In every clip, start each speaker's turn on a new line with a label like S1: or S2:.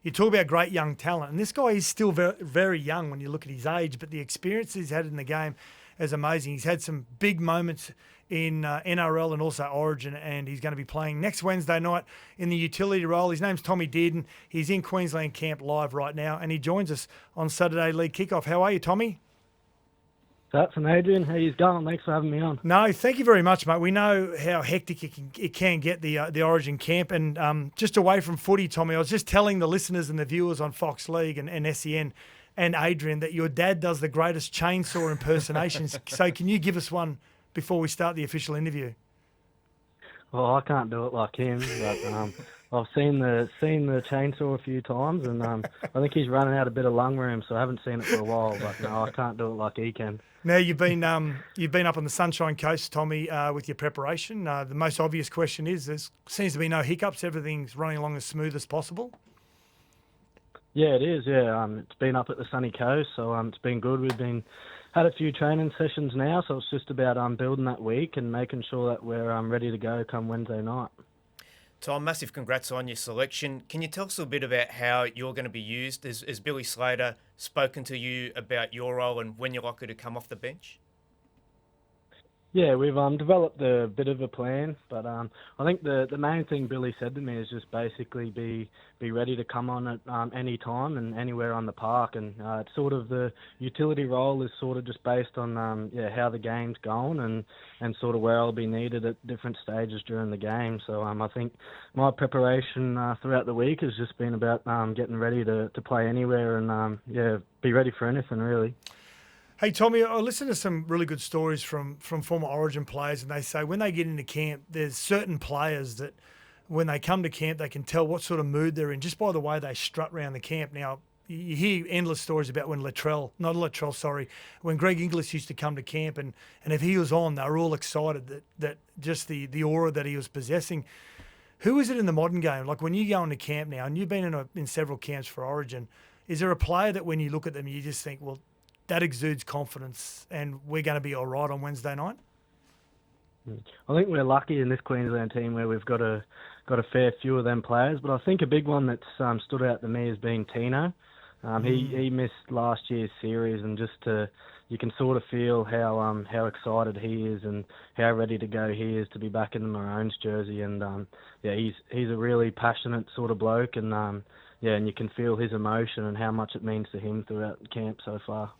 S1: you talk about great young talent, and this guy is still very, very young when you look at his age, but the experience he's had in the game is amazing. He's had some big moments in NRL and also Origin, and he's going to be playing next Wednesday night in the utility role. His name's Tommy Dearden. He's in Queensland camp live right now, and he joins us on Saturday League Kickoff. How are you, Tommy?
S2: Sats and Adrian, how you going? Thanks for having me on.
S1: No, thank you very much, mate. We know how hectic it can get, the Origin camp. And just away from footy, Tommy, I was just telling the listeners and the viewers on Fox League and SEN and Adrian that your dad does the greatest chainsaw impersonations. So can you give us one before we start the official interview?
S2: Well, I can't do it like him, but I've seen the chainsaw a few times, and I think he's running out a bit of lung room, so I haven't seen it for a while. But no, I can't do it like he can.
S1: Now you've been up on the Sunshine Coast, Tommy, with your preparation. The most obvious question is: there seems to be no hiccups. Everything's running along as smooth as possible.
S2: Yeah, it is. Yeah, it's been up at the sunny coast, so it's been good. We've had a few training sessions now, so it's just about building that week and making sure that we're ready to go come Wednesday night.
S3: Tom, massive congrats on your selection. Can you tell us a bit about how you're going to be used? Has Billy Slater spoken to you about your role and when you're likely to come off the bench?
S2: Yeah, we've developed a bit of a plan, but I think the main thing Billy said to me is just basically be ready to come on at any time and anywhere on the park, and it's sort of the utility role is sort of just based on how the game's going and sort of where I'll be needed at different stages during the game. So I think my preparation throughout the week has just been about getting ready to play anywhere and be ready for anything really.
S1: Hey, Tommy, I listen to some really good stories from former Origin players, and they say when they get into camp, there's certain players that when they come to camp, they can tell what sort of mood they're in just by the way they strut around the camp. Now, you hear endless stories about when when Greg Inglis used to come to camp, and if he was on, they were all excited that just the aura that he was possessing. Who is it in the modern game? Like when you go into camp now, and you've been in several camps for Origin, is there a player that when you look at them, you just think, well, that exudes confidence and we're going to be all right on Wednesday night?
S2: I think we're lucky in this Queensland team where we've got a fair few of them players, but I think a big one that's stood out to me has been Tino. He missed last year's series, and you can sort of feel how excited he is and how ready to go he is to be back in the Maroons jersey. And he's a really passionate sort of bloke, and and you can feel his emotion and how much it means to him throughout camp so far.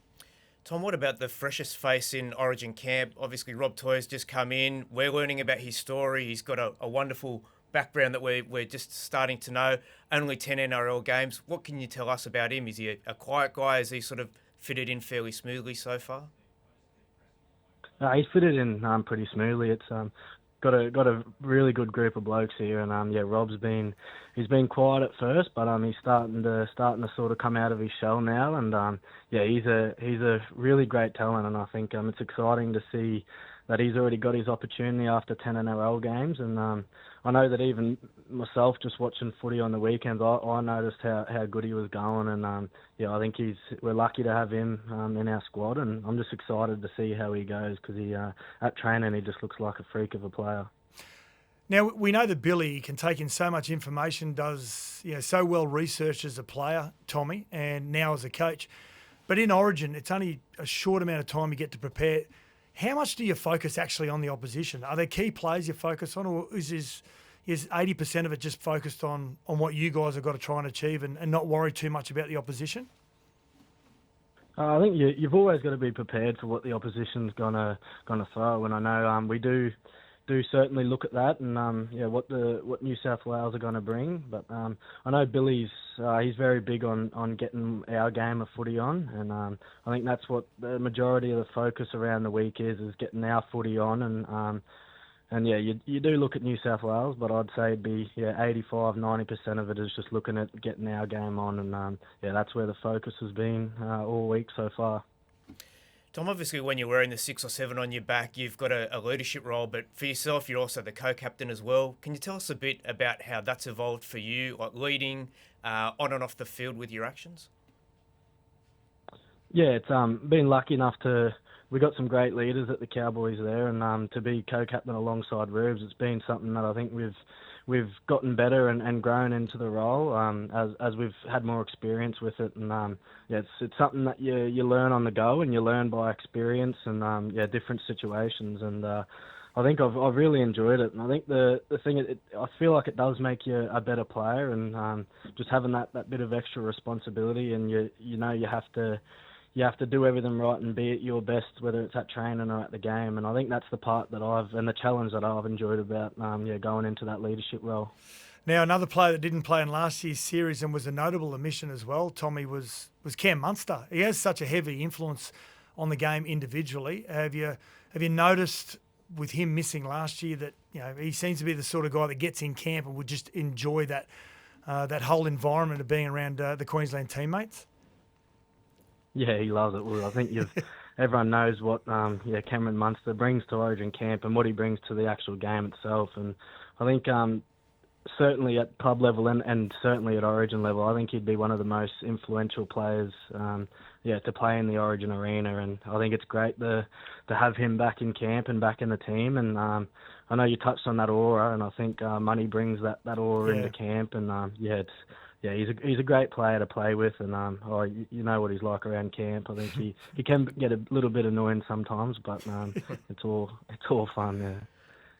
S3: Tom, what about the freshest face in Origin camp? Obviously, Rob Toia's just come in. We're learning about his story. He's got a wonderful background that we're just starting to know. Only 10 NRL games. What can you tell us about him? Is he a quiet guy? Has he sort of fitted in fairly smoothly so far?
S2: He's fitted in pretty smoothly. It's got a really good group of blokes here, and Rob's been quiet at first, but he's starting to sort of come out of his shell now, and he's a really great talent, and I think it's exciting to see that he's already got his opportunity after 10 NRL games, and I know that even myself, just watching footy on the weekends, I noticed how good he was going, and I think we're lucky to have him in our squad, and I'm just excited to see how he goes because at training he just looks like a freak of a player.
S1: Now, we know that Billy can take in so much information, does so well researched as a player, Tommy, and now as a coach. But in Origin, it's only a short amount of time you get to prepare. How much do you focus actually on the opposition? Are there key players you focus on, or is 80% of it just focused on what you guys have got to try and achieve and not worry too much about the opposition?
S2: I think you've always got to be prepared for what the opposition's gonna throw, and I know we do certainly look at that and what New South Wales are going to bring. But I know Billy's he's very big on getting our game of footy on, and I think that's what the majority of the focus around the week is getting our footy on. And you do look at New South Wales, but I'd say it'd be 85-90% of it is just looking at getting our game on, and that's where the focus has been all week so far.
S3: Tom, obviously when you're wearing the 6 or 7 on your back, you've got a leadership role, but for yourself, you're also the co-captain as well. Can you tell us a bit about how that's evolved for you, like leading on and off the field with your actions? Yeah,
S2: it's been lucky enough we got some great leaders at the Cowboys there, and to be co-captain alongside Rubes, it's been something that I think we've gotten better and grown into the role as we've had more experience with it. And it's something that you learn on the go, and you learn by experience and different situations. And I think I've really enjoyed it. And I think the thing, I feel like it does make you a better player, and just having that bit of extra responsibility, and you have to do everything right and be at your best, whether it's at training or at the game. And I think that's the part and the challenge that I've enjoyed about going into that leadership role.
S1: Now, another player that didn't play in last year's series and was a notable omission as well, Tommy, was Cam Munster. He has such a heavy influence on the game individually. Have you noticed with him missing last year that he seems to be the sort of guy that gets in camp and would just enjoy that whole environment of being around the Queensland teammates?
S2: Yeah, he loves it. Well, I think everyone knows what Cameron Munster brings to Origin camp and what he brings to the actual game itself. And I think certainly at club level and certainly at Origin level, I think he'd be one of the most influential players to play in the Origin arena. And I think it's great to have him back in camp and back in the team. And I know you touched on that aura, and I think Money brings that aura into camp. And he's a great player to play with, and you know what he's like around camp. I think he can get a little bit annoying sometimes, but it's all fun. Yeah.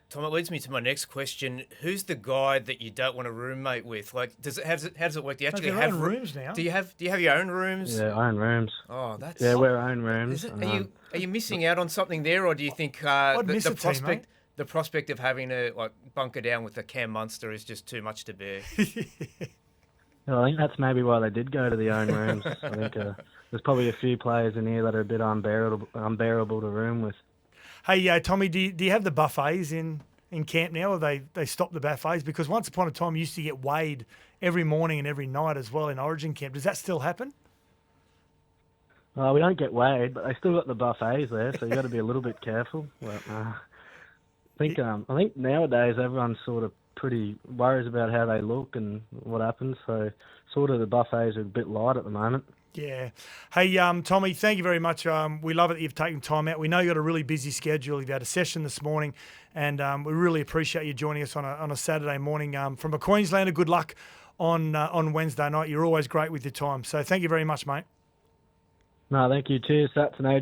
S3: Tom, it leads me to my next question. Who's the guy that you don't want to roommate with? Like, how does it work? Do you actually have
S1: rooms now?
S3: Do you have your own rooms?
S2: Yeah, own rooms.
S3: Oh, that's
S2: we're own rooms.
S3: Are you missing out on something there, or do you think the prospect of having to bunker down with the Cam Munster is just too much to bear?
S2: Well, I think that's maybe why they did go to the own rooms. I think there's probably a few players in here that are a bit unbearable to room with.
S1: Hey, Tommy, do you have the buffets in camp now, or they stopped the buffets? Because once upon a time you used to get weighed every morning and every night as well in Origin camp. Does that still happen?
S2: We don't get weighed, but they still got the buffets there, so you got to be a little bit careful. But I think nowadays everyone's sort of pretty worries about how they look and what happens, so sort of the buffets are a bit light at the moment.
S1: Yeah. Hey, Tommy, thank you very much. We love it that you've taken time out. We know you've got a really busy schedule. You've had a session this morning, and we really appreciate you joining us on a Saturday morning. From a Queenslander, good luck on Wednesday night. You're always great with your time. So thank you very much, mate.
S2: No, thank you. Cheers, Sats and Adrian.